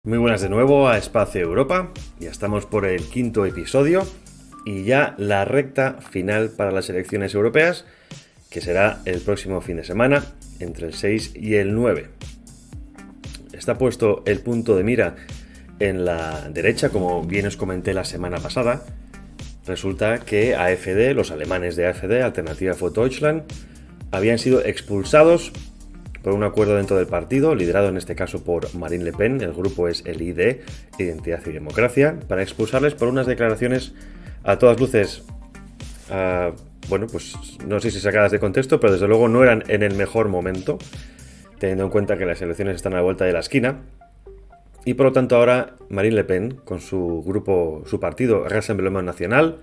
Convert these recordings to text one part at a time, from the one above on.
Muy buenas de nuevo a Espacio Europa, ya estamos por el quinto episodio y ya la recta final para las elecciones europeas, que será el próximo fin de semana, entre el 6 y el 9. Está puesto el punto de mira en la derecha, como bien os comenté la semana pasada. Resulta que AfD, los alemanes de AfD, Alternative für Deutschland, habían sido expulsados por un acuerdo dentro del partido, liderado en este caso por Marine Le Pen. El grupo es el ID, Identidad y Democracia, para expulsarles por unas declaraciones a todas luces, pues no sé si sacadas de contexto, pero desde luego no eran en el mejor momento, teniendo en cuenta que las elecciones están a la vuelta de la esquina. Y por lo tanto ahora Marine Le Pen, con su grupo, su partido Rassemblement National,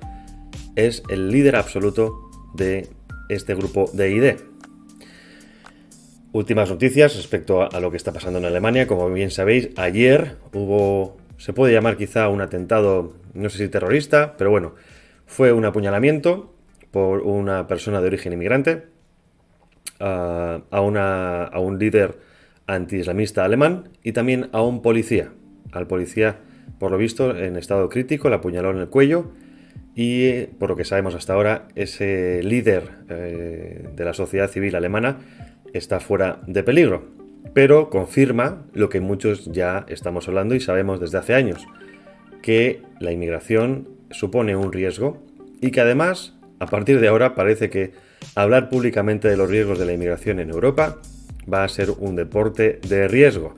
es el líder absoluto de este grupo de ID. Últimas noticias respecto a lo que está pasando en Alemania. Como bien sabéis, ayer hubo, se puede llamar quizá un atentado, no sé si terrorista, pero bueno, fue un apuñalamiento por una persona de origen inmigrante a un líder antiislamista alemán y también a un policía. Al policía, por lo visto, en estado crítico, le apuñaló en el cuello y, por lo que sabemos hasta ahora, ese líder de la sociedad civil alemana está fuera de peligro, pero confirma lo que muchos ya estamos hablando y sabemos desde hace años, que la inmigración supone un riesgo y que además, a partir de ahora, parece que hablar públicamente de los riesgos de la inmigración en Europa va a ser un deporte de riesgo.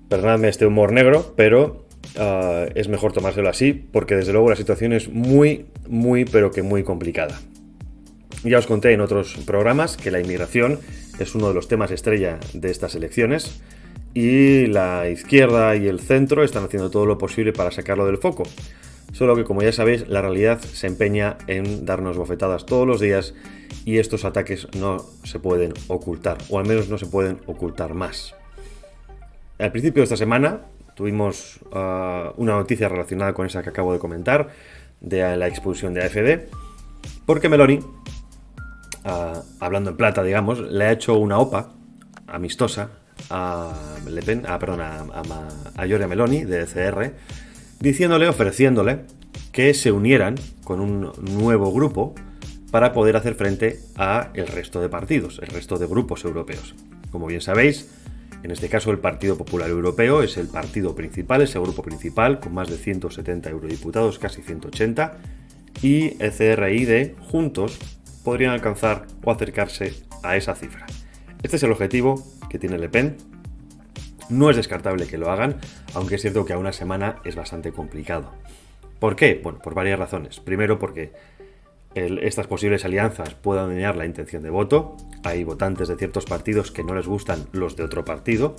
Perdonadme este humor negro, pero es mejor tomárselo así, porque desde luego la situación es muy complicada. Ya os conté en otros programas que la inmigración es uno de los temas estrella de estas elecciones y la izquierda y el centro están haciendo todo lo posible para sacarlo del foco. Solo que, como ya sabéis, la realidad se empeña en darnos bofetadas todos los días y estos ataques no se pueden ocultar, o al menos no se pueden ocultar más. Al principio de esta semana tuvimos una noticia relacionada con esa que acabo de comentar, de la expulsión de AfD, porque Meloni, hablando en plata, digamos, le ha hecho una OPA amistosa a Le Pen, a Giorgia Meloni de ECR, ofreciéndole que se unieran con un nuevo grupo para poder hacer frente a el resto de partidos, el resto de grupos europeos. Como bien sabéis, en este caso el Partido Popular Europeo es el partido principal, es el grupo principal, con más de 170 eurodiputados, casi 180, y ECR e ID juntos podrían alcanzar o acercarse a esa cifra. Este es el objetivo que tiene Le Pen. No es descartable que lo hagan, aunque es cierto que a una semana es bastante complicado. ¿Por qué? Bueno, por varias razones. Primero, porque estas posibles alianzas puedan dañar la intención de voto. Hay votantes de ciertos partidos que no les gustan los de otro partido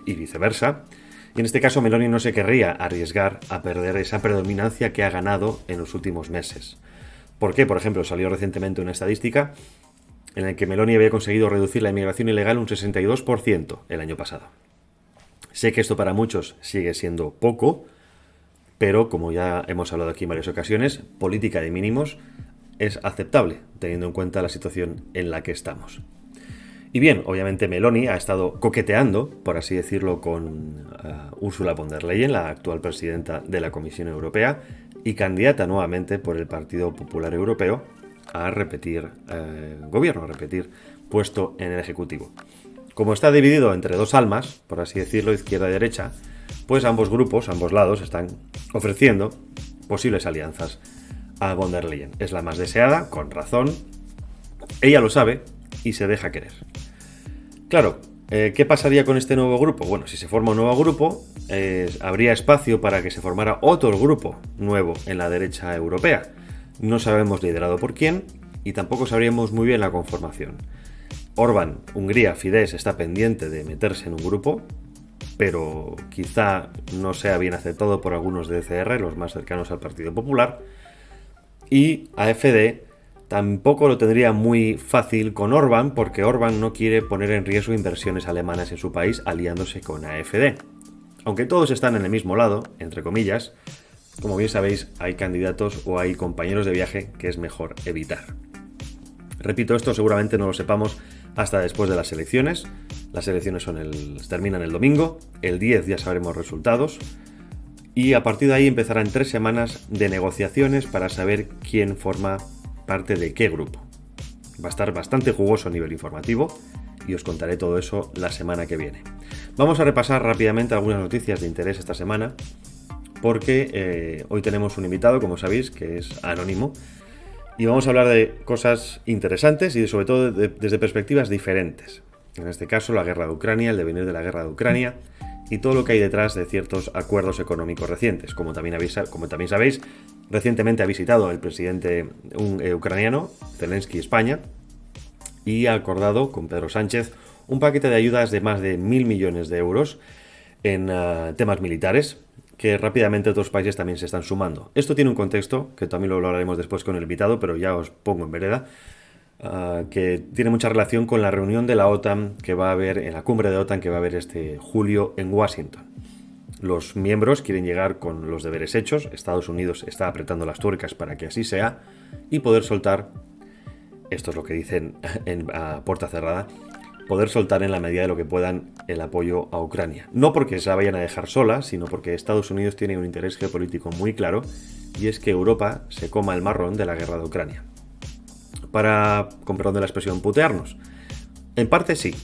y viceversa. Y en este caso Meloni no se querría arriesgar a perder esa predominancia que ha ganado en los últimos meses. ¿Por qué? Por ejemplo, salió recientemente una estadística en la que Meloni había conseguido reducir la inmigración ilegal un 62% el año pasado. Sé que esto para muchos sigue siendo poco, pero como ya hemos hablado aquí en varias ocasiones, política de mínimos es aceptable, teniendo en cuenta la situación en la que estamos. Y bien, obviamente Meloni ha estado coqueteando, por así decirlo, con Ursula von der Leyen, la actual presidenta de la Comisión Europea y candidata nuevamente por el Partido Popular Europeo a repetir gobierno, a repetir puesto en el Ejecutivo. Como está dividido entre dos almas, por así decirlo, izquierda y derecha, pues ambos grupos, ambos lados, están ofreciendo posibles alianzas a von der Leyen. Es la más deseada, con razón. Ella lo sabe y se deja querer. Claro, ¿qué pasaría con este nuevo grupo? Bueno, si se forma un nuevo grupo, habría espacio para que se formara otro grupo nuevo en la derecha europea. No sabemos liderado por quién y tampoco sabríamos muy bien la conformación. Orbán, Hungría, Fidesz está pendiente de meterse en un grupo, pero quizá no sea bien aceptado por algunos de ECR, los más cercanos al Partido Popular, y AfD tampoco lo tendría muy fácil con Orbán, porque Orbán no quiere poner en riesgo inversiones alemanas en su país aliándose con AfD. Aunque todos están en el mismo lado, entre comillas, como bien sabéis, hay candidatos o hay compañeros de viaje que es mejor evitar. Repito, esto seguramente no lo sepamos hasta después de las elecciones. Las elecciones terminan el domingo, el 10 ya sabremos resultados, y a partir de ahí empezarán 3 semanas de negociaciones para saber quién forma parte de qué grupo. Va a estar bastante jugoso a nivel informativo y os contaré todo eso la semana que viene. Vamos a repasar rápidamente algunas noticias de interés esta semana, porque hoy tenemos un invitado, como sabéis, que es anónimo, y vamos a hablar de cosas interesantes y sobre todo desde perspectivas diferentes. En este caso, la guerra de Ucrania, el devenir de la guerra de Ucrania y todo lo que hay detrás de ciertos acuerdos económicos recientes. Como también sabéis, recientemente ha visitado el presidente ucraniano, Zelensky, España, y ha acordado con Pedro Sánchez un paquete de ayudas de más de 1.000 millones de euros en temas militares, que rápidamente otros países también se están sumando. Esto tiene un contexto, que también lo hablaremos después con el invitado, pero ya os pongo en vereda, que tiene mucha relación con la reunión de la OTAN que va a haber, en la cumbre de OTAN que va a haber este julio en Washington. Los miembros quieren llegar con los deberes hechos, Estados Unidos está apretando las tuercas para que así sea, y poder soltar, esto es lo que dicen a puerta cerrada, poder soltar en la medida de lo que puedan el apoyo a Ucrania. No porque se la vayan a dejar sola, sino porque Estados Unidos tiene un interés geopolítico muy claro, y es que Europa se coma el marrón de la guerra de Ucrania. Con perdón de la expresión, putearnos. En parte sí,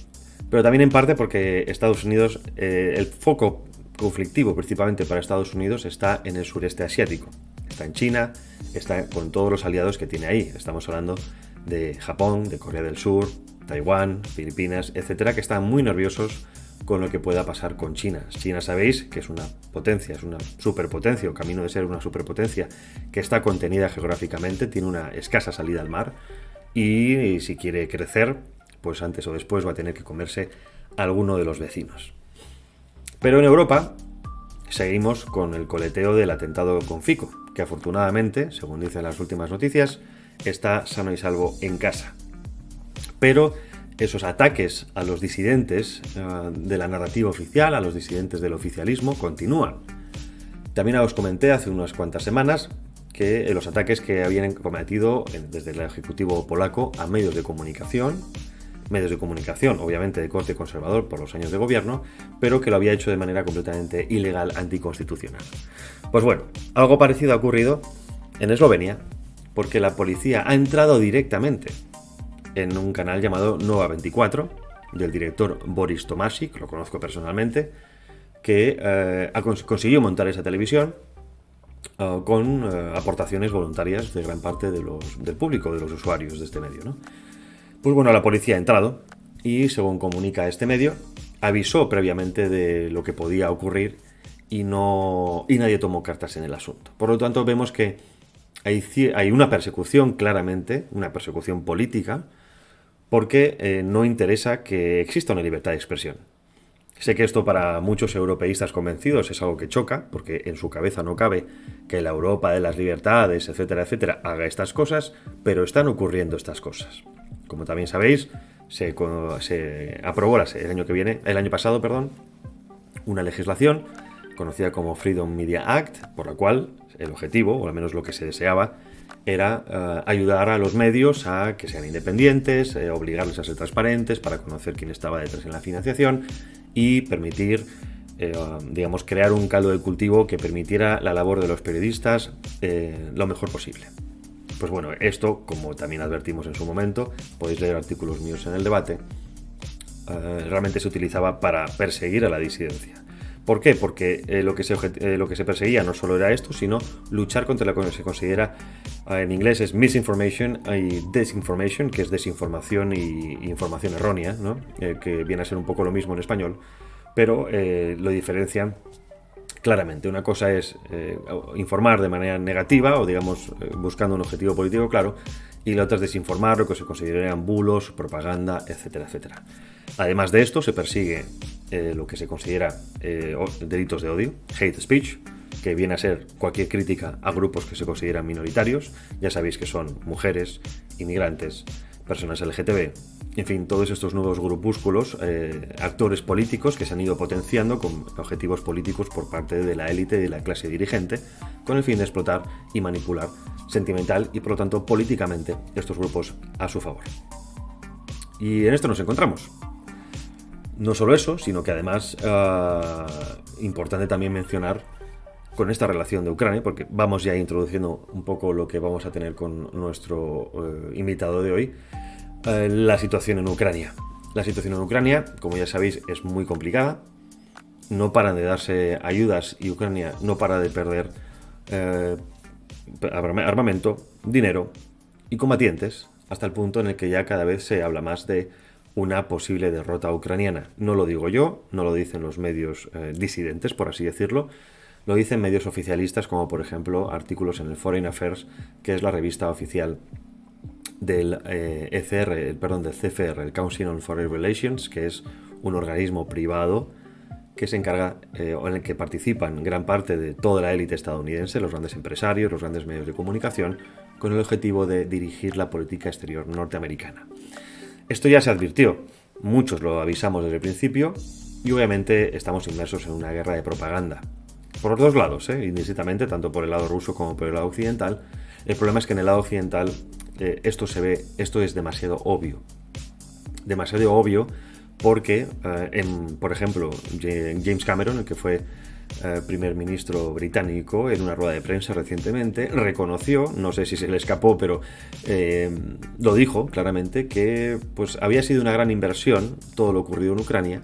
pero también en parte porque Estados Unidos, el foco conflictivo principalmente para Estados Unidos está en el sureste asiático. Está en China, está con todos los aliados que tiene ahí. Estamos hablando de Japón, de Corea del Sur, Taiwán, Filipinas, etcétera, que están muy nerviosos con lo que pueda pasar con China. China, sabéis que es una potencia, es una superpotencia, o camino de ser una superpotencia, que está contenida geográficamente, tiene una escasa salida al mar, y si quiere crecer, pues antes o después va a tener que comerse a alguno de los vecinos. Pero en Europa seguimos con el coleteo del atentado con Fico, que afortunadamente, según dicen las últimas noticias, está sano y salvo en casa. Pero esos ataques a los disidentes de la narrativa oficial, a los disidentes del oficialismo, continúan. También os comenté hace unas cuantas semanas que los ataques que habían cometido desde el Ejecutivo polaco a medios de comunicación obviamente de corte conservador por los años de gobierno, pero que lo había hecho de manera completamente ilegal, anticonstitucional. Pues bueno, algo parecido ha ocurrido en Eslovenia, porque la policía ha entrado directamente en un canal llamado Nova 24, del director Boris Tomasic, lo conozco personalmente, que consiguió montar esa televisión con aportaciones voluntarias de gran parte del público, de los usuarios de este medio, ¿no? Pues bueno, la policía ha entrado y, según comunica este medio, avisó previamente de lo que podía ocurrir y nadie tomó cartas en el asunto. Por lo tanto, vemos que hay una persecución, claramente, una persecución política, porque no interesa que exista una libertad de expresión. Sé que esto para muchos europeístas convencidos es algo que choca, porque en su cabeza no cabe que la Europa de las libertades, etcétera, etcétera, haga estas cosas, pero están ocurriendo estas cosas. Como también sabéis, se aprobó el año pasado, una legislación conocida como Freedom Media Act, por la cual el objetivo, o al menos lo que se deseaba, era ayudar a los medios a que sean independientes, obligarles a ser transparentes para conocer quién estaba detrás en la financiación y permitir, crear un caldo de cultivo que permitiera la labor de los periodistas lo mejor posible. Pues bueno, esto, como también advertimos en su momento, podéis leer artículos míos en el debate, realmente se utilizaba para perseguir a la disidencia. ¿Por qué? Porque lo que se perseguía no solo era esto, sino luchar contra lo que se considera, en inglés es misinformation y disinformation, que es desinformación y información errónea, ¿no? Que viene a ser un poco lo mismo en español, pero lo diferencian claramente. Una cosa es informar de manera negativa o, buscando un objetivo político claro, y la otra es desinformar, lo que se considerarían bulos, propaganda, etcétera, etcétera. Además de esto, se persigue lo que se considera delitos de odio, hate speech, que viene a ser cualquier crítica a grupos que se consideran minoritarios. Ya sabéis que son mujeres, inmigrantes, personas LGTB, en fin, todos estos nuevos grupúsculos, actores políticos que se han ido potenciando con objetivos políticos por parte de la élite y de la clase dirigente, con el fin de explotar y manipular sentimental y, por lo tanto, políticamente estos grupos a su favor. Y en esto nos encontramos. No solo eso, sino que además, importante también mencionar con esta relación de Ucrania, porque vamos ya introduciendo un poco lo que vamos a tener con nuestro invitado de hoy, la situación en Ucrania. La situación en Ucrania, como ya sabéis, es muy complicada. No paran de darse ayudas y Ucrania no para de perder armamento, dinero y combatientes, hasta el punto en el que ya cada vez se habla más de una posible derrota ucraniana. No lo digo yo, no lo dicen los medios disidentes, por así decirlo, lo dicen medios oficialistas como por ejemplo artículos en el Foreign Affairs, que es la revista oficial del del CFR, el Council on Foreign Relations, que es un organismo privado que se encarga o en el que participan gran parte de toda la élite estadounidense, los grandes empresarios, los grandes medios de comunicación, con el objetivo de dirigir la política exterior norteamericana. Esto ya se advirtió, muchos lo avisamos desde el principio, y obviamente estamos inmersos en una guerra de propaganda. Por los dos lados, indistintamente, tanto por el lado ruso como por el lado occidental. El problema es que en el lado occidental esto es demasiado obvio. Demasiado obvio porque, por ejemplo, James Cameron, el que fue primer ministro británico, en una rueda de prensa recientemente, reconoció, no sé si se le escapó, pero lo dijo claramente, que pues había sido una gran inversión todo lo ocurrido en Ucrania,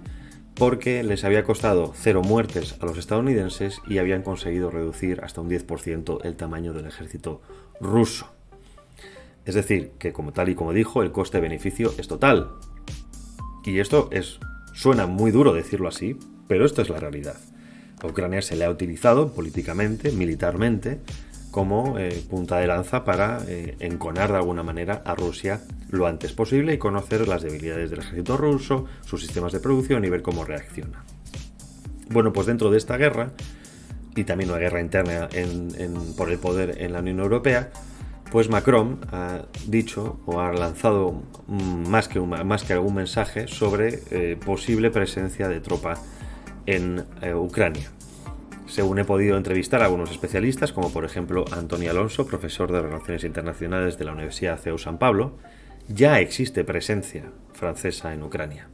porque les había costado 0 muertes a los estadounidenses y habían conseguido reducir hasta un 10% el tamaño del ejército ruso. Es decir, que tal y como dijo, el coste-beneficio es total. Y esto suena muy duro decirlo así, pero esto es la realidad. A Ucrania se le ha utilizado políticamente, militarmente, como punta de lanza para enconar de alguna manera a Rusia lo antes posible y conocer las debilidades del ejército ruso, sus sistemas de producción y ver cómo reacciona. Bueno, pues dentro de esta guerra, y también una guerra interna por el poder en la Unión Europea, pues Macron ha dicho o ha lanzado más que algún mensaje sobre posible presencia de tropa en Ucrania. Según he podido entrevistar a algunos especialistas, como por ejemplo Antonio Alonso, profesor de Relaciones Internacionales de la Universidad CEU San Pablo, ya existe presencia francesa en Ucrania.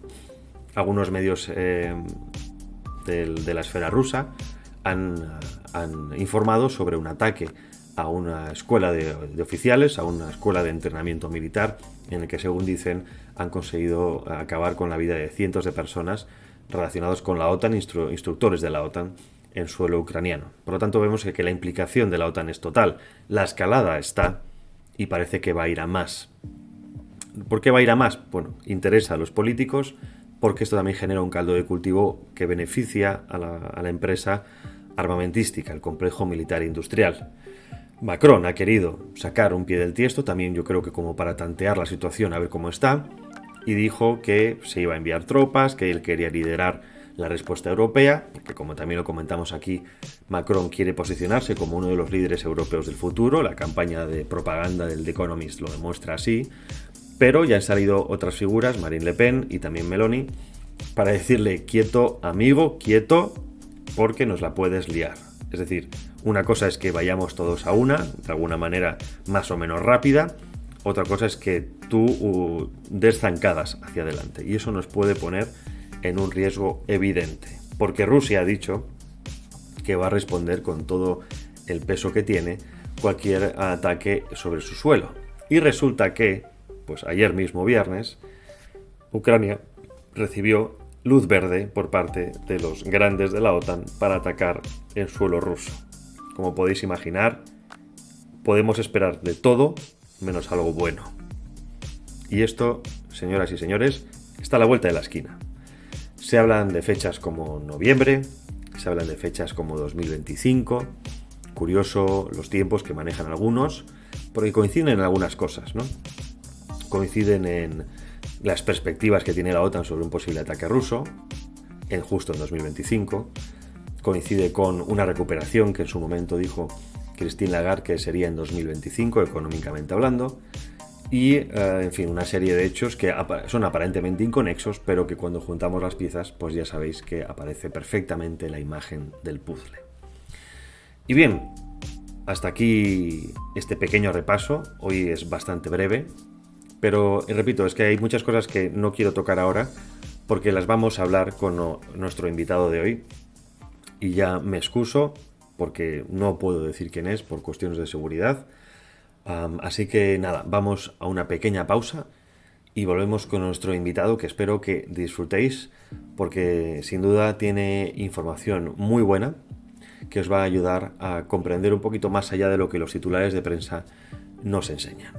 Algunos medios de la esfera rusa han informado sobre un ataque a una escuela de oficiales, a una escuela de entrenamiento militar, en el que, según dicen, han conseguido acabar con la vida de cientos de personas relacionados con la OTAN, instructores de la OTAN, en suelo ucraniano. Por lo tanto, vemos que la implicación de la OTAN es total. La escalada está y parece que va a ir a más. ¿Por qué va a ir a más? Bueno, interesa a los políticos porque esto también genera un caldo de cultivo que beneficia a la empresa armamentística, el complejo militar industrial. Macron ha querido sacar un pie del tiesto, también yo creo que como para tantear la situación a ver cómo está, y dijo que se iba a enviar tropas, que él quería liderar la respuesta europea, porque como también lo comentamos aquí, Macron quiere posicionarse como uno de los líderes europeos del futuro, la campaña de propaganda del The Economist lo demuestra así, pero ya han salido otras figuras, Marine Le Pen y también Meloni, para decirle quieto amigo, quieto, porque nos la puedes liar. Es decir, una cosa es que vayamos todos a una, de alguna manera más o menos rápida, otra cosa es que tú des zancadas hacia adelante, y eso nos puede poner en un riesgo evidente, porque Rusia ha dicho que va a responder con todo el peso que tiene cualquier ataque sobre su suelo. Y resulta que, pues ayer mismo viernes, Ucrania recibió luz verde por parte de los grandes de la OTAN para atacar en suelo ruso. Como podéis imaginar, podemos esperar de todo menos algo bueno. Y esto, señoras y señores, está a la vuelta de la esquina. Se hablan de fechas como noviembre, se hablan de fechas como 2025. Curioso los tiempos que manejan algunos, porque coinciden en algunas cosas, ¿no? Coinciden en las perspectivas que tiene la OTAN sobre un posible ataque ruso, justo en 2025. Coincide con una recuperación que en su momento dijo Christine Lagarde que sería en 2025, económicamente hablando. Y, en fin, una serie de hechos que son aparentemente inconexos, pero que cuando juntamos las piezas, pues ya sabéis que aparece perfectamente la imagen del puzzle. Y bien, hasta aquí este pequeño repaso. Hoy es bastante breve, Pero, repito, es que hay muchas cosas que no quiero tocar ahora porque las vamos a hablar con nuestro invitado de hoy. Y ya me excuso porque no puedo decir quién es por cuestiones de seguridad. Así que nada, vamos a una pequeña pausa y volvemos con nuestro invitado, que espero que disfrutéis porque sin duda tiene información muy buena que os va a ayudar a comprender un poquito más allá de lo que los titulares de prensa nos enseñan.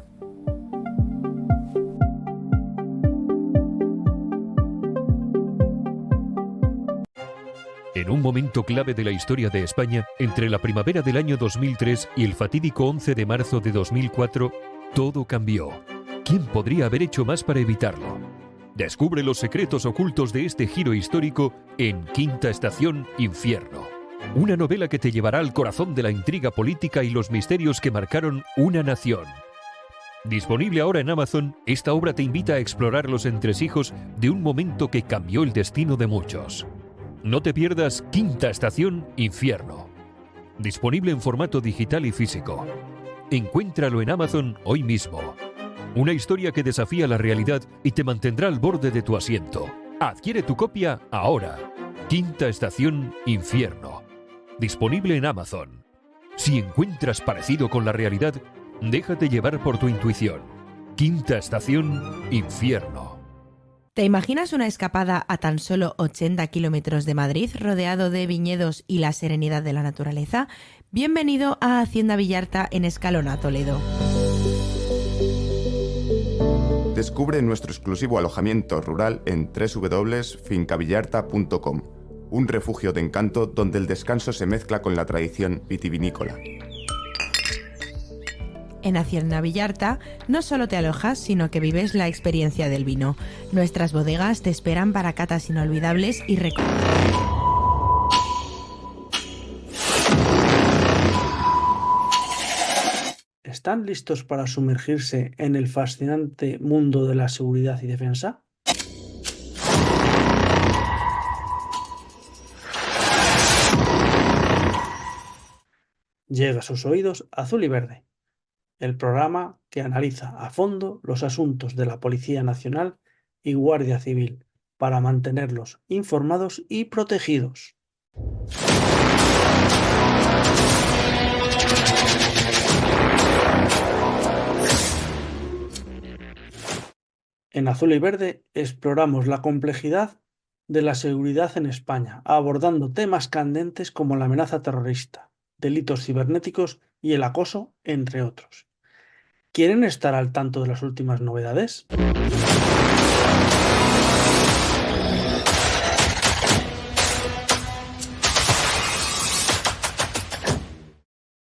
En un momento clave de la historia de España, entre la primavera del año 2003 y el fatídico 11 de marzo de 2004, todo cambió. ¿Quién podría haber hecho más para evitarlo? Descubre los secretos ocultos de este giro histórico en Quinta Estación Infierno. Una novela que te llevará al corazón de la intriga política y los misterios que marcaron una nación. Disponible ahora en Amazon, esta obra te invita a explorar los entresijos de un momento que cambió el destino de muchos. No te pierdas Quinta Estación Infierno. Disponible en formato digital y físico. Encuéntralo en Amazon hoy mismo. Una historia que desafía la realidad y te mantendrá al borde de tu asiento. Adquiere tu copia ahora. Quinta Estación Infierno. Disponible en Amazon. Si encuentras parecido con la realidad, déjate llevar por tu intuición. Quinta Estación Infierno. ¿Te imaginas una escapada a tan solo 80 kilómetros de Madrid, rodeado de viñedos y la serenidad de la naturaleza? Bienvenido a Hacienda Villarta en Escalona, Toledo. Descubre nuestro exclusivo alojamiento rural en www.fincavillarta.com, un refugio de encanto donde el descanso se mezcla con la tradición vitivinícola. En Hacienda Villarta no solo te alojas, sino que vives la experiencia del vino. Nuestras bodegas te esperan para catas inolvidables y ¿Están listos para sumergirse en el fascinante mundo de la seguridad y defensa? Llega a sus oídos Azul y Verde, el programa que analiza a fondo los asuntos de la Policía Nacional y Guardia Civil para mantenerlos informados y protegidos. En Azul y Verde exploramos la complejidad de la seguridad en España, abordando temas candentes como la amenaza terrorista, delitos cibernéticos y el acoso, entre otros. ¿Quieren estar al tanto de las últimas novedades?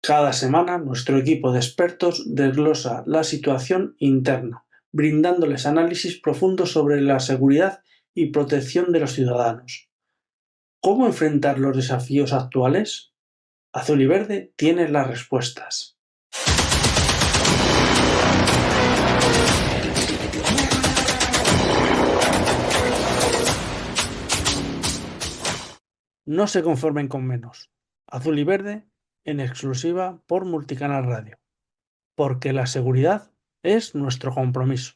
Cada semana nuestro equipo de expertos desglosa la situación interna, brindándoles análisis profundos sobre la seguridad y protección de los ciudadanos. ¿Cómo enfrentar los desafíos actuales? Azul y Verde tiene las respuestas. No se conformen con menos. Azul y Verde en exclusiva por Multicanal Radio. Porque la seguridad es nuestro compromiso.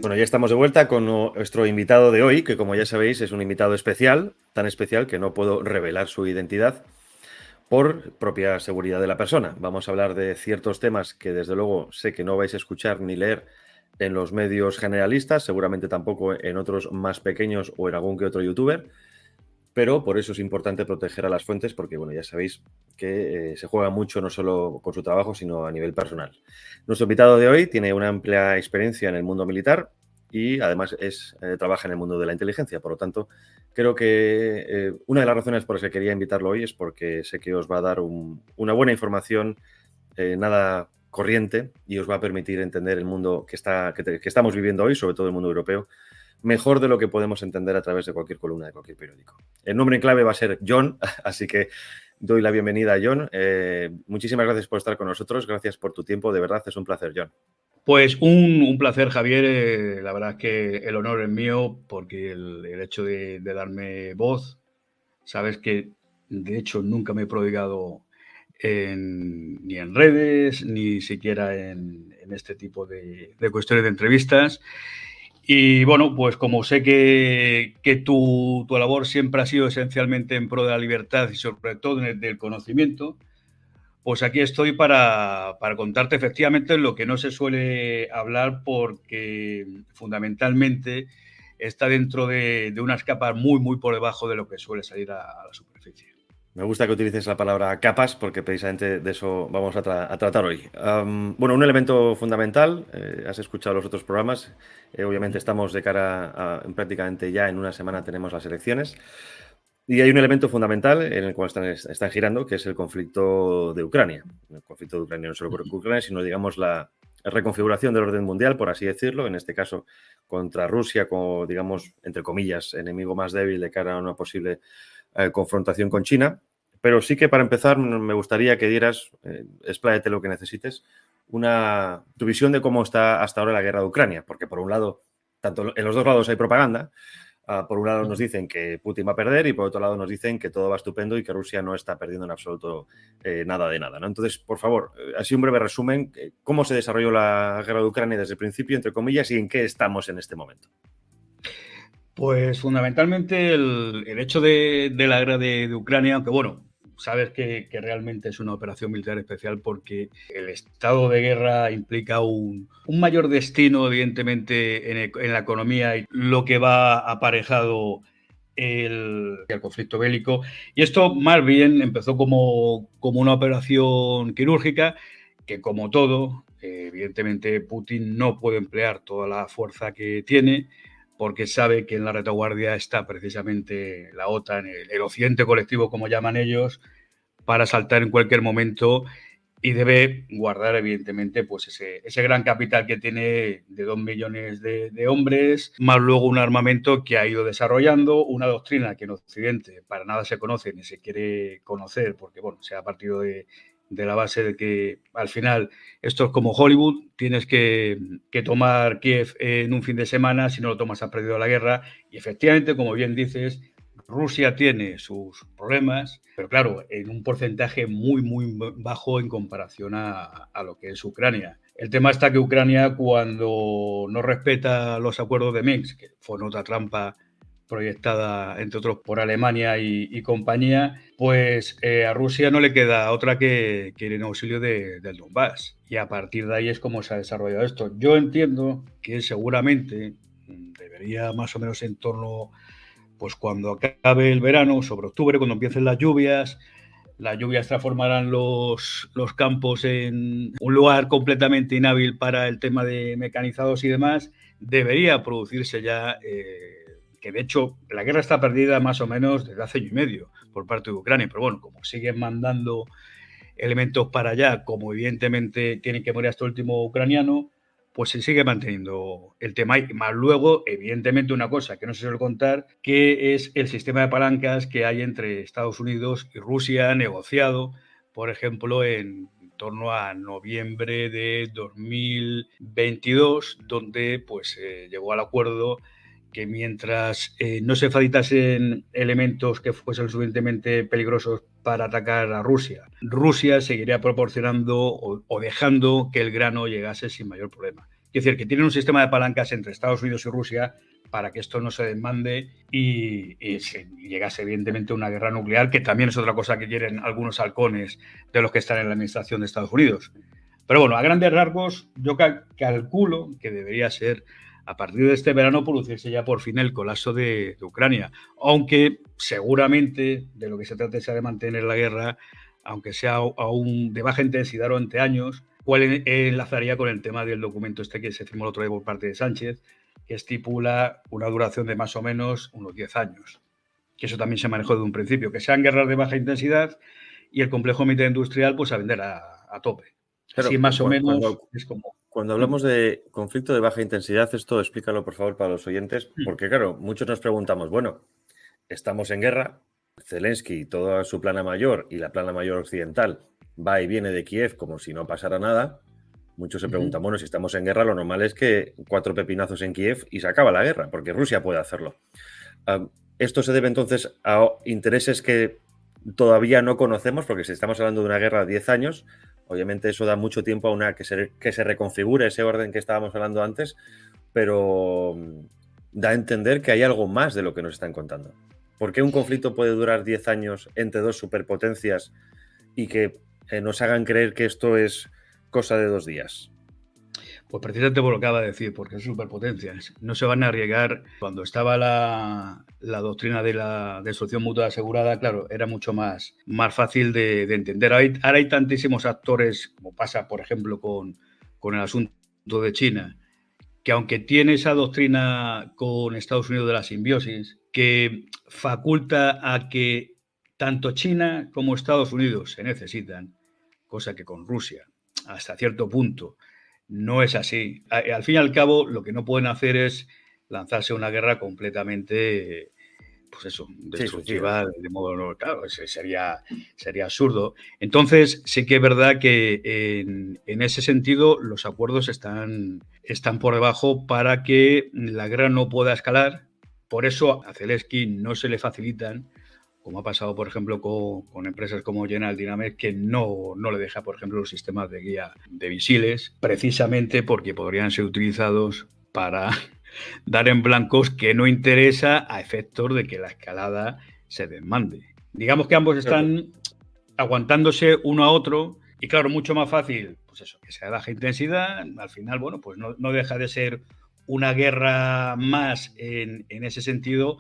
Bueno, ya estamos de vuelta con nuestro invitado de hoy, que como ya sabéis es un invitado especial, tan especial que no puedo revelar su identidad por propia seguridad de la persona. Vamos a hablar de ciertos temas que desde luego sé que no vais a escuchar ni leer en los medios generalistas, seguramente tampoco en otros más pequeños o en algún que otro youtuber, pero por eso es importante proteger a las fuentes porque, bueno, ya sabéis que se juega mucho no solo con su trabajo, sino a nivel personal. Nuestro invitado de hoy tiene una amplia experiencia en el mundo militar y además trabaja en el mundo de la inteligencia. Por lo tanto, creo que una de las razones por las que quería invitarlo hoy es porque sé que os va a dar una buena información, nada corriente y os va a permitir entender el mundo que estamos viviendo hoy, sobre todo el mundo europeo, mejor de lo que podemos entender a través de cualquier columna de cualquier periódico. El nombre en clave va a ser John, así que doy la bienvenida a John. Muchísimas gracias por estar con nosotros, gracias por tu tiempo, de verdad es un placer, John. Pues un placer, Javier. La verdad es que el honor es mío porque el hecho de darme voz, sabes que de hecho nunca me he prodigado ni en redes, ni siquiera en este tipo de cuestiones de entrevistas. Y bueno, pues como sé que tu labor siempre ha sido esencialmente en pro de la libertad y sobre todo del conocimiento, pues aquí estoy para contarte efectivamente lo que no se suele hablar porque fundamentalmente está dentro de unas capas muy por debajo de lo que suele salir a la superficie. Me gusta que utilices la palabra capas porque precisamente de eso vamos a tratar hoy. Bueno, un elemento fundamental, has escuchado los otros programas, obviamente estamos de cara a prácticamente ya en una semana tenemos las elecciones y hay un elemento fundamental en el cual están girando, que es el conflicto de Ucrania. El conflicto de Ucrania no solo por Ucrania, sino digamos la reconfiguración del orden mundial, por así decirlo, en este caso contra Rusia como, digamos, entre comillas, enemigo más débil de cara a una posible confrontación con China, pero sí que para empezar me gustaría que dieras, expláyate lo que necesites, tu visión de cómo está hasta ahora la guerra de Ucrania, porque por un lado, tanto en los dos lados hay propaganda, por un lado nos dicen que Putin va a perder y por otro lado nos dicen que todo va estupendo y que Rusia no está perdiendo en absoluto nada de nada, ¿no? Entonces, por favor, así un breve resumen, ¿cómo se desarrolló la guerra de Ucrania desde el principio, entre comillas, y en qué estamos en este momento? Pues fundamentalmente el hecho de la guerra de Ucrania, aunque bueno, sabes que realmente es una operación militar especial porque el estado de guerra implica un mayor destino, evidentemente, en la economía y lo que va aparejado el conflicto bélico. Y esto más bien empezó como una operación quirúrgica que, como todo, evidentemente Putin no puede emplear toda la fuerza que tiene porque sabe que en la retaguardia está precisamente la OTAN, el occidente colectivo, como llaman ellos, para saltar en cualquier momento y debe guardar, evidentemente, pues ese gran capital que tiene de 2 millones de hombres, más luego un armamento que ha ido desarrollando, una doctrina que en Occidente para nada se conoce ni se quiere conocer, porque bueno, se ha partido de la base de que al final esto es como Hollywood, tienes que tomar Kiev en un fin de semana, si no lo tomas has perdido la guerra, y efectivamente, como bien dices, Rusia tiene sus problemas, pero claro, en un porcentaje muy bajo en comparación a lo que es Ucrania. El tema está que Ucrania, cuando no respeta los acuerdos de Minsk, que fue otra trampa proyectada, entre otros, por Alemania y compañía, pues a Rusia no le queda otra que ir en auxilio del Donbass. Y a partir de ahí es como se ha desarrollado esto. Yo entiendo que seguramente debería más o menos en torno, pues cuando acabe el verano, sobre octubre, cuando empiecen las lluvias transformarán los campos en un lugar completamente inhábil para el tema de mecanizados y demás. Debería producirse ya que de hecho la guerra está perdida más o menos desde hace año y medio por parte de Ucrania, pero bueno, como siguen mandando elementos para allá, como evidentemente tienen que morir hasta el último ucraniano, pues se sigue manteniendo el tema. Y más luego, evidentemente, una cosa que no se suele contar, que es el sistema de palancas que hay entre Estados Unidos y Rusia negociado, por ejemplo, en torno a noviembre de 2022, donde pues llegó al acuerdo que mientras no se facilitasen elementos que fuesen suficientemente peligrosos para atacar a Rusia, Rusia seguiría proporcionando o dejando que el grano llegase sin mayor problema. Es decir, que tienen un sistema de palancas entre Estados Unidos y Rusia para que esto no se desmande y llegase evidentemente una guerra nuclear, que también es otra cosa que quieren algunos halcones de los que están en la administración de Estados Unidos. Pero bueno, a grandes rasgos, yo calculo que debería ser a partir de este verano producirse ya por fin el colapso de Ucrania, aunque seguramente de lo que se trata es de mantener la guerra, aunque sea aún de baja intensidad durante años, cual enlazaría con el tema del documento este que se firmó el otro día por parte de Sánchez, que estipula una duración de más o menos unos 10 años, que eso también se manejó desde un principio, que sean guerras de baja intensidad y el complejo militar industrial pues a vender a tope. Claro, Así más o menos cuando, es como... cuando hablamos de conflicto de baja intensidad, esto explícalo por favor para los oyentes, Mm. porque claro, muchos nos preguntamos, bueno, estamos en guerra, Zelensky y toda su plana mayor y la plana mayor occidental va y viene de Kiev como si no pasara nada. Muchos se preguntan, bueno, si estamos en guerra, lo normal es que 4 pepinazos en Kiev y se acaba la guerra, porque Rusia puede hacerlo. Esto se debe entonces a intereses que todavía no conocemos, porque si estamos hablando de una guerra de 10 años, obviamente eso da mucho tiempo a una que se reconfigure ese orden que estábamos hablando antes, pero da a entender que hay algo más de lo que nos están contando. ¿Por qué un conflicto puede durar 10 años entre dos superpotencias y que nos hagan creer que esto es cosa de 2 días? Pues precisamente por lo que acaba de decir, porque es superpotencias. No se van a arriesgar. Cuando estaba la doctrina de la destrucción mutua asegurada, claro, era mucho más fácil de entender. Ahora hay tantísimos actores, como pasa, por ejemplo, con el asunto de China, que aunque tiene esa doctrina con Estados Unidos de la simbiosis, que faculta a que tanto China como Estados Unidos se necesitan, cosa que con Rusia, hasta cierto punto, no es así. Al fin y al cabo, lo que no pueden hacer es lanzarse una guerra completamente, pues eso, destructiva, de modo, claro, sería absurdo. Entonces, sí que es verdad que en ese sentido los acuerdos están por debajo para que la guerra no pueda escalar. Por eso a Zelensky no se le facilitan, como ha pasado, por ejemplo, con empresas como General Dynamics, que no le deja, por ejemplo, los sistemas de guía de misiles, precisamente porque podrían ser utilizados para dar en blancos que no interesa a efectos de que la escalada se desmande. Digamos que ambos están aguantándose uno a otro y, claro, mucho más fácil, pues eso, que sea de baja intensidad. Al final, bueno, pues no deja de ser una guerra más en ese sentido,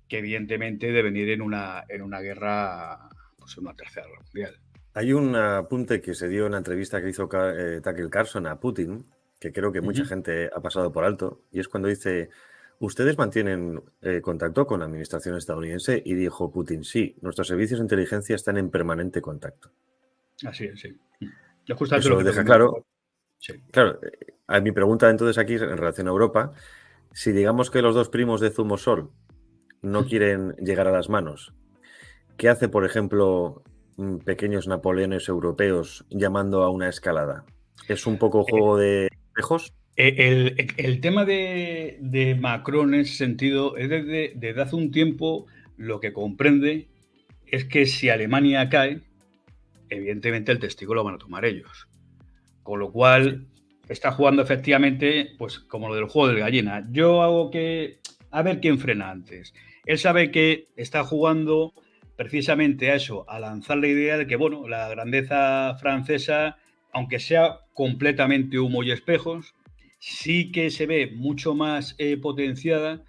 que evidentemente de venir en una guerra, pues en una tercera guerra mundial. Hay un apunte que se dio en la entrevista que hizo Tucker Carlson a Putin, que creo que mucha gente ha pasado por alto, y es cuando dice, ¿ustedes mantienen contacto con la administración estadounidense? Y dijo Putin, sí, nuestros servicios de inteligencia están en permanente contacto. Así es, sí. Es justamente eso lo que deja claro. Sí. Claro, mi pregunta entonces aquí en relación a Europa, si digamos que los dos primos de Zumosol no quieren llegar a las manos, ¿qué hace, por ejemplo, pequeños Napoleones europeos llamando a una escalada? ¿Es un poco juego de espejos? El tema de Macron en ese sentido es desde hace un tiempo lo que comprende es que si Alemania cae, evidentemente el testigo lo van a tomar ellos. Con lo cual está jugando efectivamente pues como lo del juego del gallina. Yo hago que a ver quién frena antes. Él sabe que está jugando precisamente a eso, a lanzar la idea de que, bueno, la grandeza francesa, aunque sea completamente humo y espejos, sí que se ve mucho más potenciada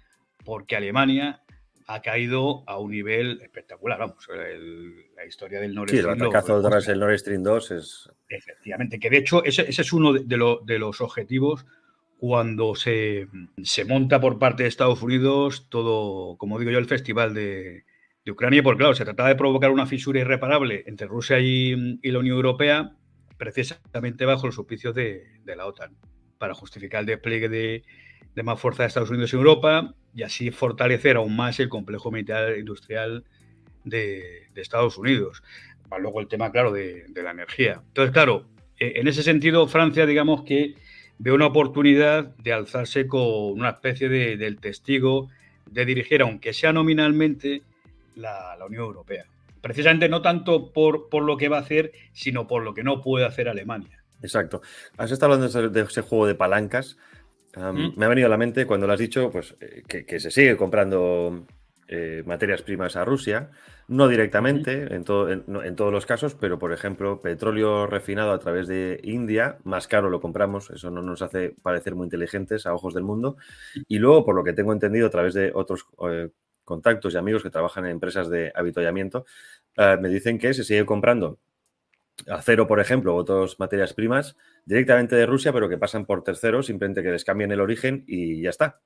porque Alemania ha caído a un nivel espectacular. Vamos, la historia del Nord Stream. Sí, el batacazo tras el Nord Stream 2 es... Efectivamente, que de hecho ese es uno de los objetivos cuando se monta por parte de Estados Unidos todo, como digo yo, el festival de Ucrania, porque claro, se trataba de provocar una fisura irreparable entre Rusia y la Unión Europea, precisamente bajo los auspicios de la OTAN, para justificar el despliegue de más fuerza de Estados Unidos en Europa y así fortalecer aún más el complejo militar industrial de Estados Unidos. Luego el tema, claro, de la energía. Entonces, claro, en ese sentido, Francia, digamos que ve una oportunidad de alzarse con una especie del testigo, de dirigir, aunque sea nominalmente, la Unión Europea. Precisamente no tanto por lo que va a hacer, sino por lo que no puede hacer Alemania. Exacto. Has estado hablando de ese juego de palancas. Me ha venido a la mente cuando lo has dicho, pues que se sigue comprando materias primas a Rusia, no directamente en todos los casos, pero por ejemplo, petróleo refinado a través de India, más caro lo compramos, eso no nos hace parecer muy inteligentes a ojos del mundo. Y luego, por lo que tengo entendido a través de otros contactos y amigos que trabajan en empresas de avituallamiento, me dicen que se sigue comprando acero, por ejemplo, u otras materias primas directamente de Rusia, pero que pasan por terceros, simplemente que les cambien el origen y ya está.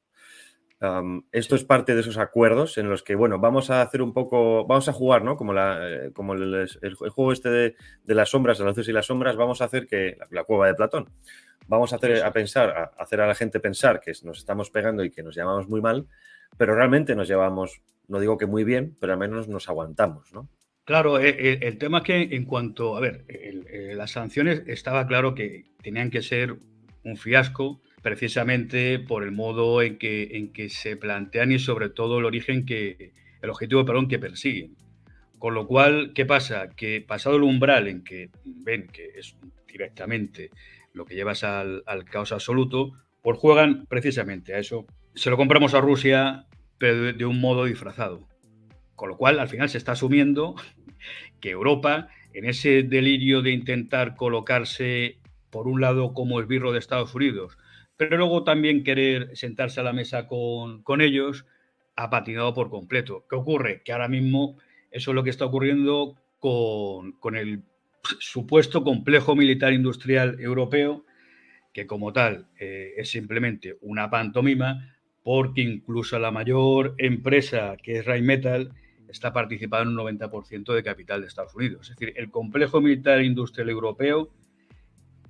Esto es parte de esos acuerdos en los que, bueno, vamos a hacer un poco, vamos a jugar, ¿no? Como, como el juego este de las sombras, de las luces y las sombras, vamos a hacer que la cueva de Platón. Vamos a hacer a hacer a la gente pensar que nos estamos pegando y que nos llevamos muy mal, pero realmente nos llevamos, no digo que muy bien, pero al menos nos aguantamos, ¿no? Claro, el tema es que en cuanto, a ver, las sanciones estaba claro que tenían que ser un fiasco, precisamente por el modo en que se plantean y sobre todo el origen el objetivo, perdón, que persiguen. Con lo cual, ¿qué pasa? Que pasado el umbral en que ven que es directamente lo que llevas al caos absoluto, pues juegan precisamente a eso. Se lo compramos a Rusia, pero de un modo disfrazado. Con lo cual, al final se está asumiendo que Europa, en ese delirio de intentar colocarse, por un lado, como esbirro de Estados Unidos, pero luego también querer sentarse a la mesa con ellos, ha patinado por completo. ¿Qué ocurre? Que ahora mismo eso es lo que está ocurriendo con el supuesto complejo militar industrial europeo, que como tal es simplemente una pantomima, porque incluso la mayor empresa, que es Rheinmetall, está participando en un 90% de capital de Estados Unidos. Es decir, el complejo militar industrial europeo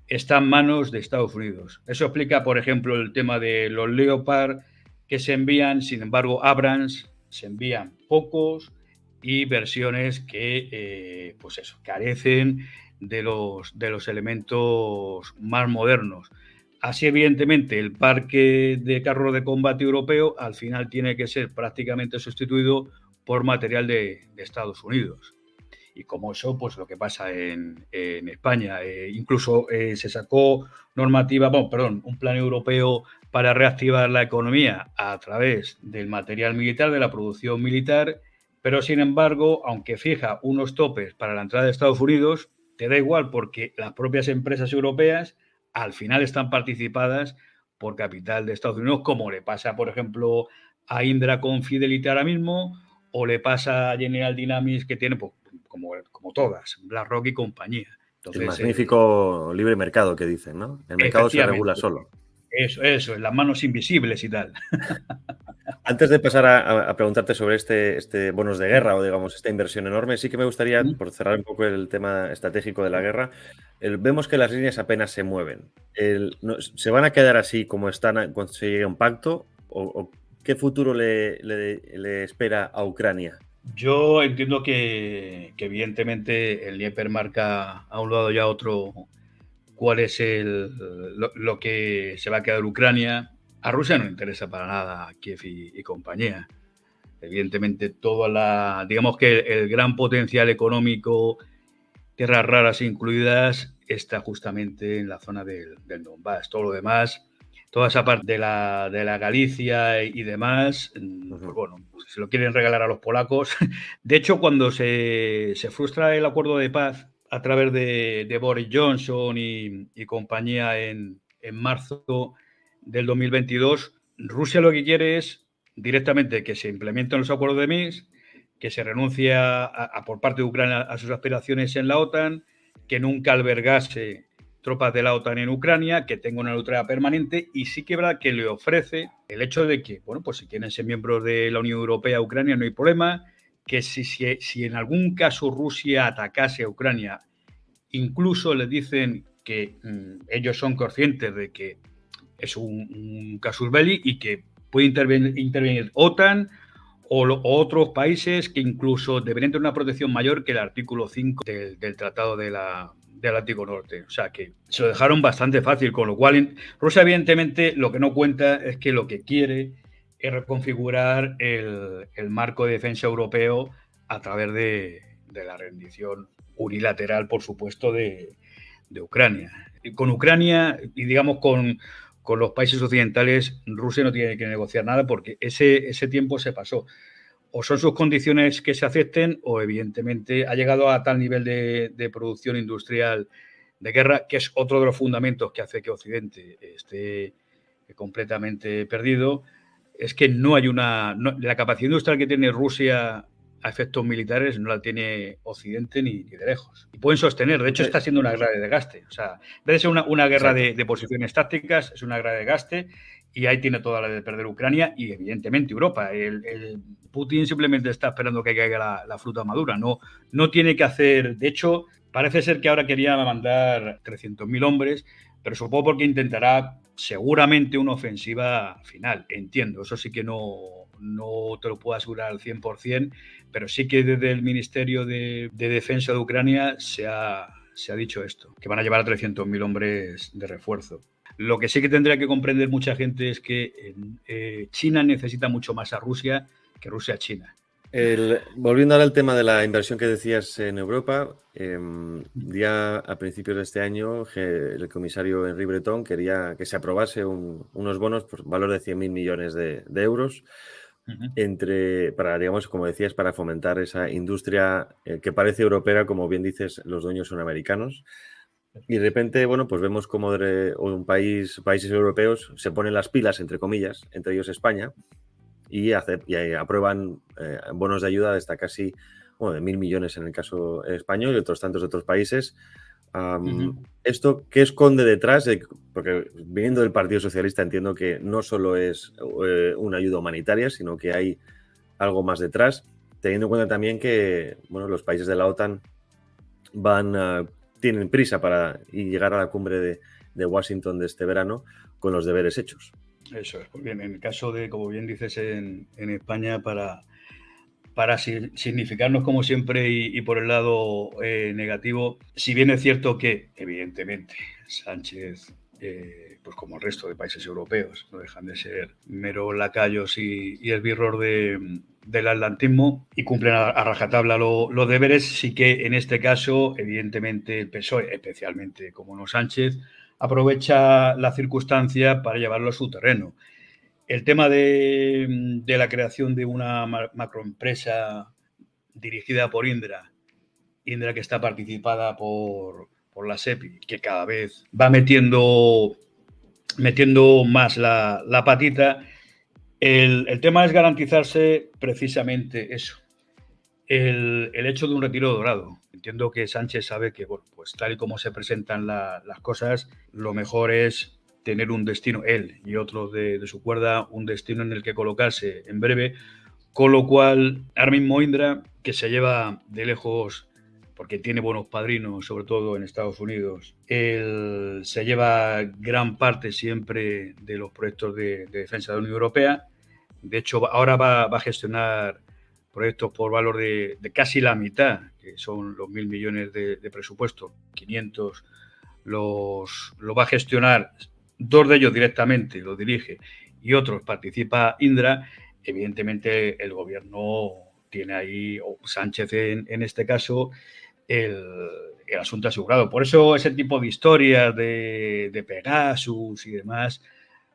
está en manos de Estados Unidos. Eso explica, por ejemplo, el tema de los Leopard que se envían, sin embargo, Abrams se envían pocos y versiones que, pues eso, carecen de los elementos más modernos. Así, evidentemente, el parque de carros de combate europeo al final tiene que ser prácticamente sustituido por material de Estados Unidos. Y como eso, pues lo que pasa en España. Incluso se sacó un plan europeo para reactivar la economía a través del material militar, de la producción militar, pero sin embargo, aunque fija unos topes para la entrada de Estados Unidos, te da igual porque las propias empresas europeas al final están participadas por capital de Estados Unidos, como le pasa, por ejemplo, a Indra con Fidelity ahora mismo, o le pasa a General Dynamics, que tiene, pues, como todas, BlackRock y compañía. Entonces, el magnífico libre mercado que dicen, ¿no? El mercado se regula solo. Eso, en las manos invisibles y tal. Antes de pasar a preguntarte sobre este bonos de guerra o, digamos, esta inversión enorme, sí que me gustaría, por cerrar un poco el tema estratégico de la guerra, vemos que las líneas apenas se mueven. ¿Se van a quedar así como están cuando se llegue a un pacto? ¿O qué futuro le espera a Ucrania? Yo entiendo que evidentemente el Dnieper marca a un lado y a otro cuál es lo que se va a quedar Ucrania. A Rusia no le interesa para nada Kiev y compañía. Evidentemente, digamos que el gran potencial económico, tierras raras incluidas, está justamente en la zona del Donbass. Todo lo demás, toda esa parte de la Galicia y demás, pues bueno, se lo quieren regalar a los polacos. De hecho, cuando se frustra el acuerdo de paz a través de Boris Johnson y compañía en marzo del 2022, Rusia lo que quiere es directamente que se implementen los acuerdos de Minsk, que se renuncie por parte de Ucrania a sus aspiraciones en la OTAN, que nunca albergase tropas de la OTAN en Ucrania, que tenga una neutralidad permanente, y sí que es verdad que le ofrece el hecho de que, bueno, pues si quieren ser miembros de la Unión Europea, Ucrania, no hay problema, que si en algún caso Rusia atacase a Ucrania, incluso les dicen que ellos son conscientes de que es un casus belli y que puede intervenir OTAN o otros países que incluso deberían tener una protección mayor que el artículo 5 del Tratado del Atlántico Norte. O sea, que se lo dejaron bastante fácil, con lo cual Rusia evidentemente lo que no cuenta es que lo que quiere es reconfigurar el marco de defensa europeo a través de la rendición unilateral, por supuesto, de Ucrania. Y con Ucrania y, digamos, con los países occidentales, Rusia no tiene que negociar nada porque ese tiempo se pasó. O son sus condiciones que se acepten o, evidentemente, ha llegado a tal nivel de producción industrial de guerra, que es otro de los fundamentos que hace que Occidente esté completamente perdido, es que no hay la capacidad industrial que tiene Rusia a efectos militares no la tiene Occidente ni de lejos. Y pueden sostener, de hecho está siendo una guerra de desgaste. O sea, en vez de ser una guerra de posiciones tácticas, es una guerra de desgaste y ahí tiene toda la de perder Ucrania y evidentemente Europa. Putin simplemente está esperando que caiga la fruta madura, no tiene que hacer. De hecho, parece ser que ahora quería mandar 300.000 hombres, pero supongo porque intentará seguramente una ofensiva final, entiendo. Eso sí que no te lo puedo asegurar al 100%, pero sí que desde el Ministerio de Defensa de Ucrania se ha dicho esto, que van a llevar a 300.000 hombres de refuerzo. Lo que sí que tendría que comprender mucha gente es que China necesita mucho más a Rusia que Rusia a China. Volviendo ahora al tema de la inversión que decías en Europa, ya a principios de este año el comisario Henri Breton quería que se aprobase unos bonos por valor de 100.000 millones de euros para, digamos, como decías, para fomentar esa industria que parece europea, como bien dices, los dueños son americanos. Y de repente, bueno, pues vemos como países europeos se ponen las pilas, entre comillas, entre ellos España, y aprueban bonos de ayuda de hasta casi, bueno, de 1.000 millones en el caso español y otros tantos de otros países. ¿Esto qué esconde detrás? Porque viniendo del Partido Socialista entiendo que no solo es una ayuda humanitaria, sino que hay algo más detrás, teniendo en cuenta también que, bueno, los países de la OTAN tienen prisa para llegar a la cumbre de Washington de este verano con los deberes hechos. Eso es. Pues bien, en el caso de, como bien dices, en España, para significarnos como siempre y por el lado negativo, si bien es cierto que, evidentemente, Sánchez, pues como el resto de países europeos, no dejan de ser meros lacayos y esbirros del atlantismo y cumplen a rajatabla los deberes, sí que en este caso, evidentemente, el PSOE, especialmente como no Sánchez, aprovecha la circunstancia para llevarlo a su terreno. El tema de la creación de una macroempresa dirigida por Indra que está participada por la SEPI, que cada vez va metiendo más la patita. El tema es garantizarse precisamente eso, el hecho de un retiro dorado. Entiendo que Sánchez sabe que, bueno, pues tal y como se presentan las cosas, lo mejor es tener un destino, él y otros de su cuerda, un destino en el que colocarse en breve, con lo cual ahora mismo Indra, que se lleva de lejos, porque tiene buenos padrinos, sobre todo en Estados Unidos, se lleva gran parte siempre de los proyectos de defensa de la Unión Europea. De hecho, ahora va a gestionar proyectos por valor de casi la mitad, que son los 1.000 millones de presupuesto, 500 los va a gestionar, 2 de ellos directamente los dirige y otros participa Indra. Evidentemente el gobierno tiene ahí, o Sánchez en este caso, el asunto asegurado. Por eso ese tipo de historias de Pegasus y demás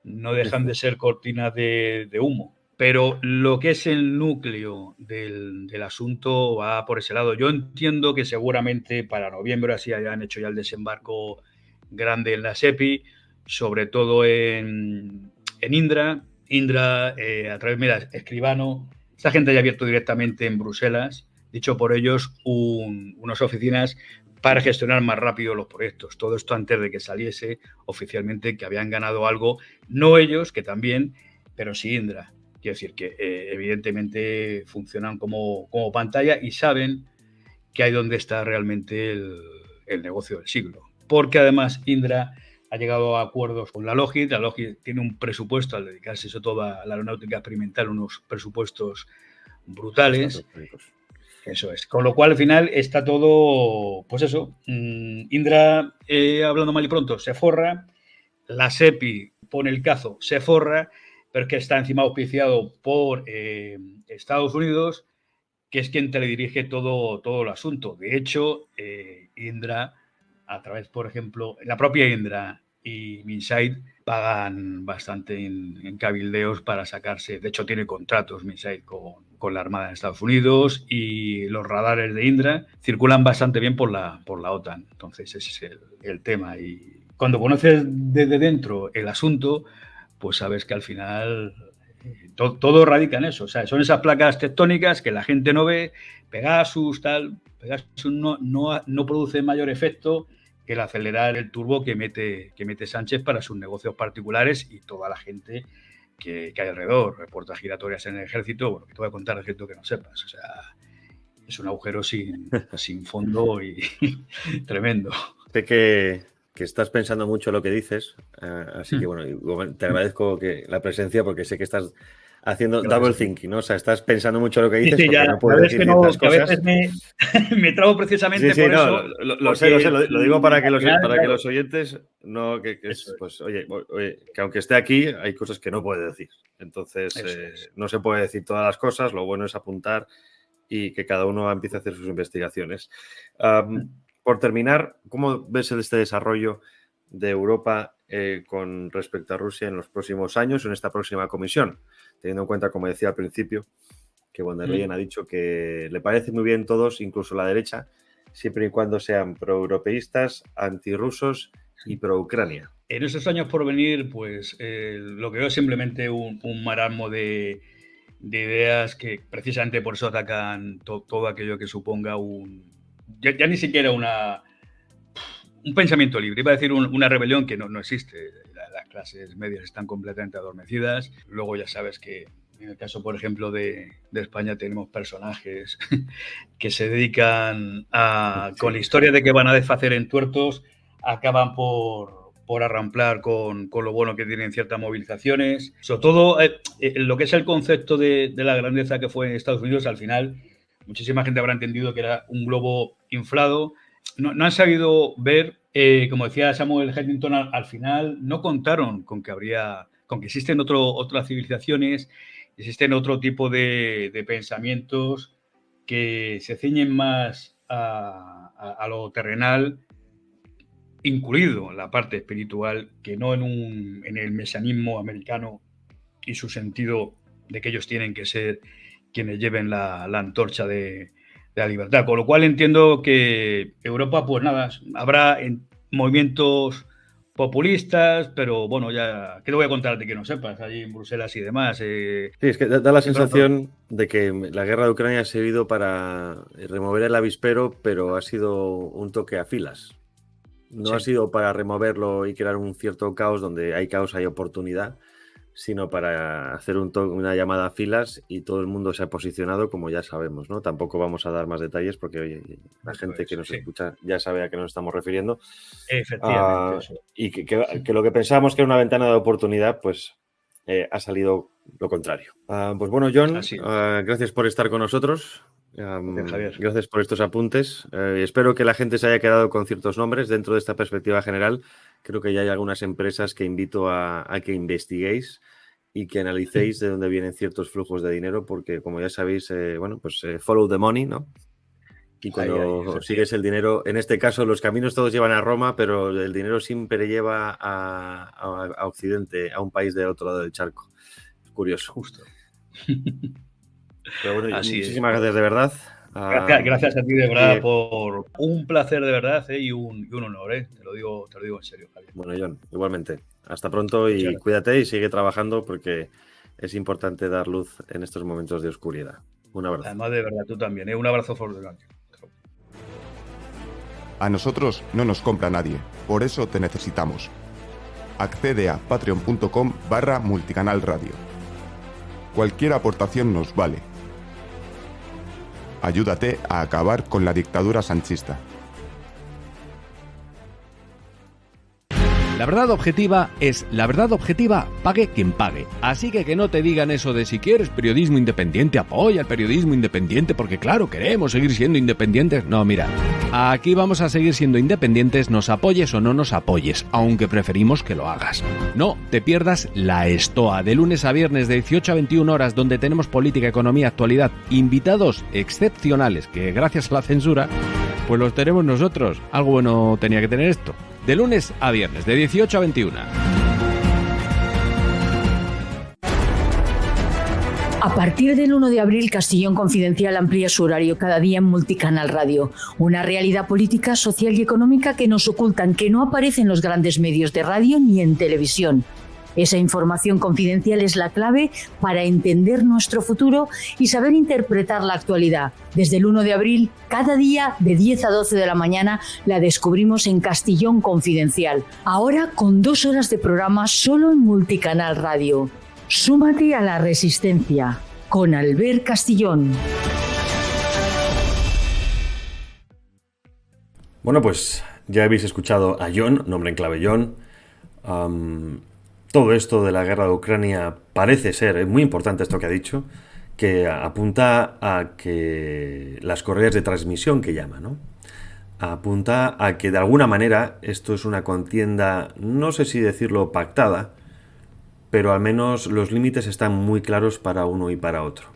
no dejan de ser cortinas de humo. Pero lo que es el núcleo del asunto va por ese lado. Yo entiendo que seguramente para noviembre así hayan hecho ya el desembarco grande en la SEPI, sobre todo en Indra. Indra, a través, mira, Escribano, esta gente haya abierto directamente en Bruselas, dicho por ellos, unas oficinas para gestionar más rápido los proyectos. Todo esto antes de que saliese oficialmente que habían ganado algo, no ellos, que también, pero sí Indra. Quiero decir que evidentemente funcionan como pantalla y saben que ahí donde está realmente el negocio del siglo. Porque además Indra ha llegado a acuerdos con la Lockheed. La Lockheed tiene un presupuesto, al dedicarse eso todo a la aeronáutica experimental, unos presupuestos brutales. Eso es. Con lo cual al final está todo, pues eso, Indra, hablando mal y pronto, se forra. La SEPI pone el cazo, se forra, pero es que está encima auspiciado por Estados Unidos, que es quien teledirige todo el asunto. De hecho, Indra, a través, por ejemplo, la propia Indra y Minsait pagan bastante en cabildeos para sacarse. De hecho, tiene contratos Minsait con la Armada de Estados Unidos y los radares de Indra circulan bastante bien por la OTAN. Entonces, ese es el tema. Y cuando conoces desde dentro el asunto, pues sabes que al final todo radica en eso. O sea, son esas placas tectónicas que la gente no ve. Pegasus, tal. Pegasus no produce mayor efecto, el acelerar el turbo que mete Sánchez para sus negocios particulares y toda la gente que hay alrededor, puertas giratorias en el ejército, bueno, que te voy a contar de cierto que no sepas, o sea, es un agujero sin fondo y tremendo. Sé que estás pensando mucho lo que dices, así que bueno, te agradezco la presencia porque sé que estás haciendo double thinking, ¿no? O sea, estás pensando mucho lo que dices porque ya, no puedes decir ciertas cosas. A veces me trago precisamente por eso. Lo sé, lo digo para que los oyentes no, pues oye, que aunque esté aquí hay cosas que no puede decir. Entonces, no se puede decir todas las cosas, lo bueno es apuntar y que cada uno empiece a hacer sus investigaciones. Por terminar, ¿cómo ves este desarrollo de Europa con respecto a Rusia en los próximos años o en esta próxima comisión? Teniendo en cuenta, como decía al principio, que von der Leyen ha dicho que le parece muy bien todos, incluso la derecha, siempre y cuando sean proeuropeístas, antirrusos y pro-Ucrania. En esos años por venir, pues lo que veo es simplemente un marasmo de ideas que precisamente por eso atacan todo aquello que suponga ya ni siquiera un pensamiento libre. Iba a decir una rebelión que no existe. Las clases medias están completamente adormecidas. Luego ya sabes que en el caso, por ejemplo, de España tenemos personajes que se dedican con la historia de que van a desfacer en tuertos, acaban por arramplar con lo bueno que tienen ciertas movilizaciones. Sobre todo, lo que es el concepto de la grandeza que fue Estados Unidos, al final, muchísima gente habrá entendido que era un globo inflado. No han sabido ver, como decía Samuel Huntington, al final no contaron con que existen otras civilizaciones, existen otro tipo de pensamientos que se ciñen más a lo terrenal, incluido la parte espiritual, que no en el mesianismo americano y su sentido de que ellos tienen que ser quienes lleven la antorcha de la libertad. Con lo cual entiendo que Europa, pues nada, habrá movimientos populistas, pero bueno, ya, ¿qué te voy a contarte que no sepas? Allí en Bruselas y demás. Sí, es que da la sensación de que la guerra de Ucrania ha servido para remover el avispero, pero ha sido un toque a filas. No ha sido para removerlo y crear un cierto caos donde hay caos, hay oportunidad, sino para hacer una llamada a filas y todo el mundo se ha posicionado, como ya sabemos, ¿no? Tampoco vamos a dar más detalles porque oye, la gente que nos escucha ya sabe a qué nos estamos refiriendo. Efectivamente. Y que lo que pensábamos que era una ventana de oportunidad, pues ha salido lo contrario. Pues bueno, John, gracias por estar con nosotros. Gracias por estos apuntes. Espero que la gente se haya quedado con ciertos nombres dentro de esta perspectiva general. Creo que ya hay algunas empresas que invito a que investiguéis y que analicéis de dónde vienen ciertos flujos de dinero, porque como ya sabéis, follow the money, ¿no? Y cuando sigues el dinero, en este caso los caminos todos llevan a Roma, pero el dinero siempre lleva a Occidente, a un país del otro lado del charco. Es curioso. Justo. Pero bueno, muchísimas gracias de verdad. Gracias a ti de verdad por un placer de verdad y un honor, te lo digo en serio, Javier. Bueno, John, igualmente. Hasta pronto y cuídate y sigue trabajando porque es importante dar luz en estos momentos de oscuridad. Un abrazo. Además, de verdad, tú también. Un abrazo fuerte. A nosotros no nos compra nadie, por eso te necesitamos. Accede a patreon.com/multicanalradio. Cualquier aportación nos vale. Ayúdate a acabar con la dictadura sanchista. La verdad objetiva es la verdad objetiva, pague quien pague. Así que no te digan eso de si quieres periodismo independiente, apoya el periodismo independiente, porque claro, queremos seguir siendo independientes. No, mira, aquí vamos a seguir siendo independientes, nos apoyes o no nos apoyes, aunque preferimos que lo hagas. No te pierdas La Estoa, de lunes a viernes de 18 a 21 horas, donde tenemos política, economía, actualidad, invitados excepcionales, que gracias a la censura, pues los tenemos nosotros. Algo bueno tenía que tener esto. De lunes a viernes, de 18 a 21. A partir del 1 de abril, Castellón Confidencial amplía su horario cada día en Multicanal Radio. Una realidad política, social y económica que nos ocultan, que no aparece en los grandes medios de radio ni en televisión. Esa información confidencial es la clave para entender nuestro futuro y saber interpretar la actualidad. Desde el 1 de abril, cada día de 10 a 12 de la mañana, la descubrimos en Castellón Confidencial. Ahora con 2 horas de programa solo en Multicanal Radio. Súmate a la resistencia con Albert Castillón. Bueno, pues ya habéis escuchado a John, nombre en clave John. Todo esto de la guerra de Ucrania parece ser, es muy importante esto que ha dicho, que apunta a que las correas de transmisión que llama, ¿no? Apunta a que de alguna manera esto es una contienda, no sé si decirlo pactada, pero al menos los límites están muy claros para uno y para otro.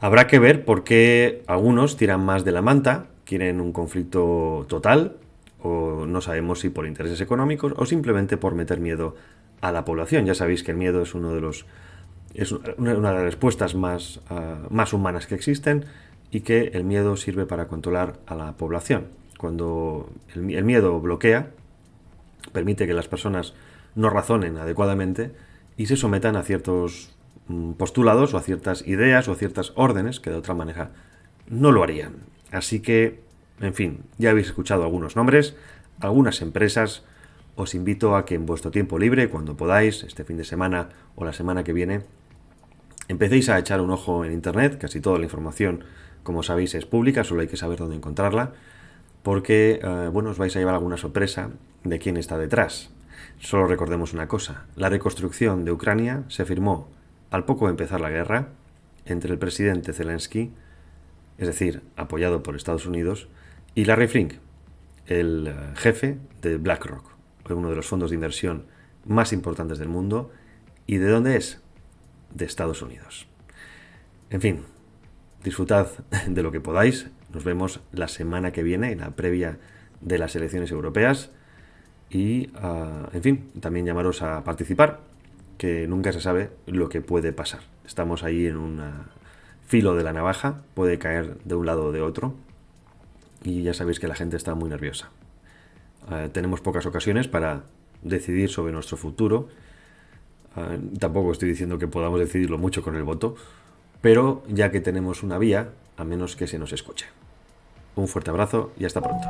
Habrá que ver por qué algunos tiran más de la manta, quieren un conflicto total, o no sabemos si por intereses económicos o simplemente por meter miedo a la población. Ya sabéis que el miedo es una de las respuestas más humanas que existen, y que el miedo sirve para controlar a la población. Cuando el miedo bloquea, permite que las personas no razonen adecuadamente y se sometan a ciertos postulados o a ciertas ideas o a ciertas órdenes que de otra manera no lo harían. Así que, en fin, ya habéis escuchado algunos nombres, algunas empresas. Os invito a que en vuestro tiempo libre, cuando podáis, este fin de semana o la semana que viene, empecéis a echar un ojo en internet. Casi toda la información, como sabéis, es pública, solo hay que saber dónde encontrarla, porque os vais a llevar alguna sorpresa de quién está detrás. Solo recordemos una cosa: la reconstrucción de Ucrania se firmó al poco de empezar la guerra entre el presidente Zelensky, es decir, apoyado por Estados Unidos, y Larry Fink, el jefe de BlackRock, uno de los fondos de inversión más importantes del mundo. ¿Y de dónde es? De Estados Unidos. En fin, disfrutad de lo que podáis. Nos vemos la semana que viene, en la previa de las elecciones europeas. Y, en fin, también llamaros a participar, que nunca se sabe lo que puede pasar. Estamos ahí en un filo de la navaja, puede caer de un lado o de otro. Y ya sabéis que la gente está muy nerviosa. Tenemos pocas ocasiones para decidir sobre nuestro futuro. Tampoco estoy diciendo que podamos decidirlo mucho con el voto, pero ya que tenemos una vía, a menos que se nos escuche. Un fuerte abrazo y hasta pronto.